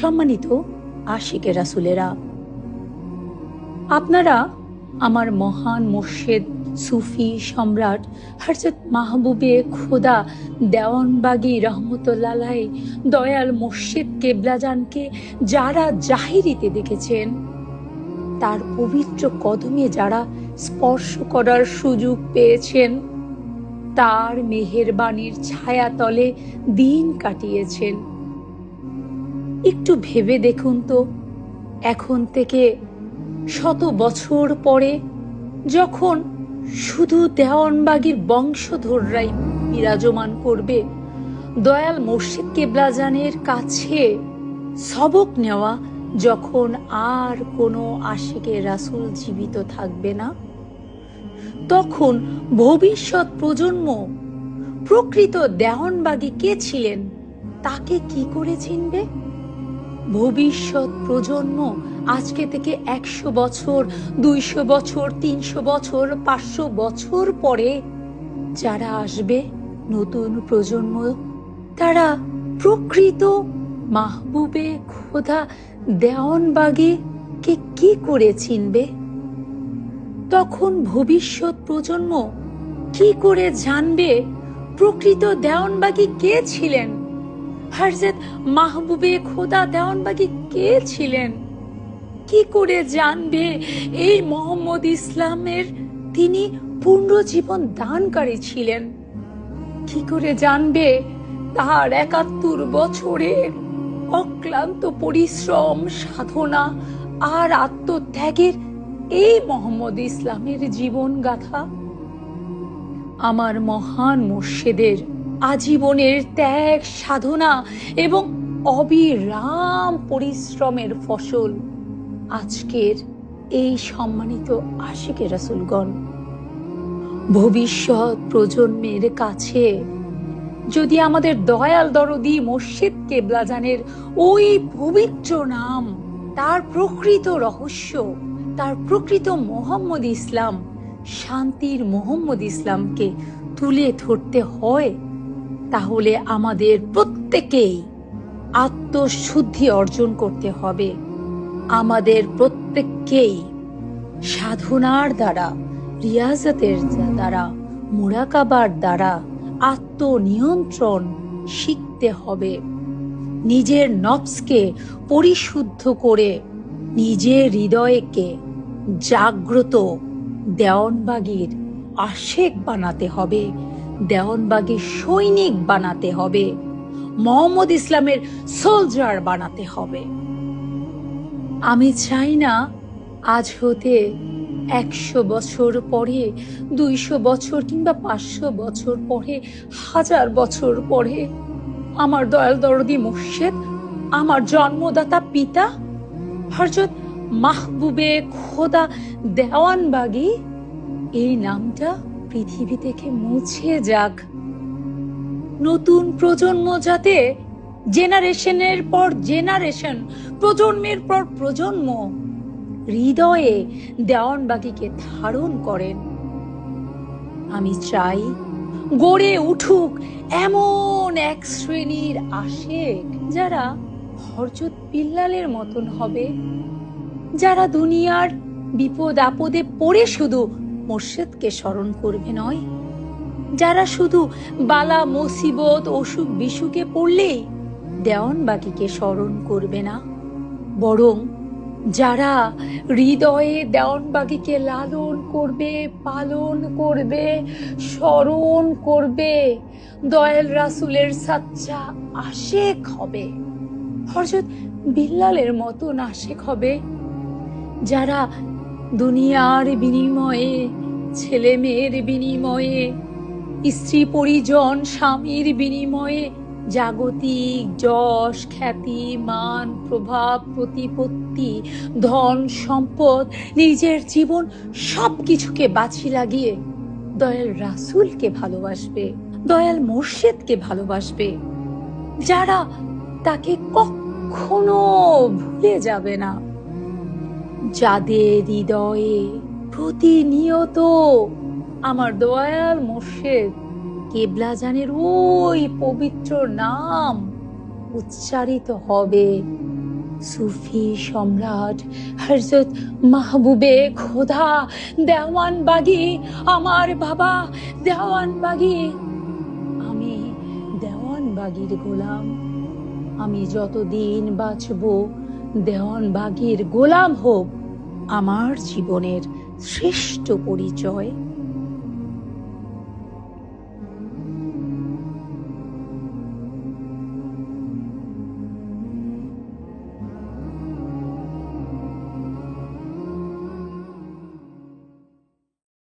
সম্মানিত আশিকে রাসূলেরা, আপনারা আমার মহান মুর্শিদ সুফি সম্রাট হযরত মাহবুবে খোদা দেওয়ানবাগী রহমতুল্লাহ আলাইহি দয়াল মুর্শিদ কেবলাজানকে যারা জাহিরিতে দেখেছেন, তার পবিত্র কদমে যারা স্পর্শ করার সুযোগ পেয়েছেন, তার মেহেরবানির ছায়াতলে দিন কাটিয়েছেন, একটু ভেবে দেখুন তো, এখন থেকে 100 বছর পরে যখন শুধু দেওয়ানবাগীর বংশধররাই বিরাজমান করবে, দয়াল মুর্শিদ কেবলাজানের কাছে সবক নেওয়া যখন আর কোনো আশিকে রাসূল জীবিত থাকবে না, তখন ভবিষ্যৎ প্রজন্ম প্রকৃত দেওয়ানবাগী কে ছিলেন তাকে কি করে চিনবে? ভবিষ্যৎ প্রজন্ম আজকে থেকে 100 বছর, 200 বছর, 300 বছর, 500 বছর পরে যারা আসবে, নতুন প্রজন্ম, তারা প্রকৃত মাহবুবে খোদা দেওয়ানবাগী কে কি করে চিনবে? তখন ভবিষ্যৎ প্রজন্ম কি করে জানবে প্রকৃত দেওয়ানবাগী কে ছিলেন? হযরত মাহবুবে খোদা দেওয়ানবাগী কে ছিলেন? কি করে জানবে এই মোহাম্মদ ইসলামের তিনি পূর্ণ জীবন দানকারী ছিলেন? কি করে জানবে তার 71 বছরের অক্লান্ত পরিশ্রম, সাধনা আর আত্মত্যাগের এই মোহাম্মদ ইসলামের জীবন গাথা? আমার মহান মুর্শিদের আজীবনের ত্যাগ, সাধনা এবং অবিরাম পরিশ্রমের ফসল আজকের এই সম্মানিত আশিকে রাসূলগণ। ভবিষ্যৎ প্রজন্মের কাছে যদি আমাদের দয়াল দরদি মুর্শিদ কেবলাজানের ওই পবিত্র নাম, তার প্রকৃত রহস্য, তার প্রকৃত মোহাম্মদ ইসলাম, শান্তির মোহাম্মদ ইসলামকে তুলে ধরতে হয়, তাহলে আমাদের প্রত্যেকেই আত্মশুদ্ধি অর্জন করতে হবে। আমাদের প্রত্যেককেই সাধনার দ্বারা, রিয়াজতের দ্বারা, মুরাকাবার দ্বারা আত্মনিয়ন্ত্রণ শিখতে হবে। নিজের নফসকে পরিশুদ্ধ করে নিজের হৃদয়কে জাগ্রত দেওয়ানবাগীর আশেক বানাতে হবে, দেওয়ানবাগীর সৈনিক বানাতে হবে, মোহাম্মদ ইসলামের সোলজার বানাতে হবে। আমি চাই না আজ হতে 100 বছর পরে, 200 বছর কিংবা 500 বছর পরে, 1000 বছর পরে আমার দয়াল দরদি মুর্শিদ, আমার জন্মদাতা পিতা হযরত মাহবুবে খোদা দেওয়ানবাগী এই নামটা পৃথিবী থেকে মুছে যাক। নতুন প্রজন্ম যাতে জেনারেশনের পর জেনারেশন, প্রজন্মের পর প্রজন্ম হৃদয়ে দেওয়ানবাগীকে ধারণ করেন। আমি চাই গড়ে উঠুক এমন এক শ্রেণীর আশেক যারা হযরত বিল্লালের মতন হবে, যারা দুনিয়ার বিপদ আপদে পড়ে শুধু মুর্শিদকে স্মরণ করবে নয়, যারা শুধু বালা মুসিবত, অসুখ বিসুখে পড়লেই দেওয়ানবাগীকে স্মরণ করবে না, বরং যারা হৃদয়ে দেওয়ানবাগীকে লালন করবে, পালন করবে, স্মরণ করবে, দয়াল রাসূলের সাচ্চা আশেক হবে, হযরত বিল্লালের মতন আশেক হবে, যারা দুনিয়ার বিনিময়ে, ছেলে মেয়ের বিনিময়ে, স্ত্রী পরিজন, স্বামীর বিনিময়ে জাগতিক যশ, খ্যাতি, মান, প্রভাব, প্রতিপত্তি, ধন সম্পদ, নিজের জীবন সবকিছুকে বাজি লাগিয়ে দয়াল রাসূলকে ভালোবাসবে, দয়াল মুর্শিদকে ভালোবাসবে, যারা তাকে কখনো ভুলে যাবে না, যাদের হৃদয়ে প্রতিনিয়ত আমার দয়াল মুর্শিদ কেবলাজানের ওই পবিত্র নাম উচ্চারিত হবে, সুফি সম্রাট হযরত মাহবুবে খোদা দেওয়ানবাগী, আমার বাবা দেওয়ানবাগী। আমি দেওয়ানবাগীর গোলাম। আমি যতদিন বাঁচব দেওয়ানবাগীর গোলাম হোক আমার জীবনের শ্রেষ্ঠ পরিচয়।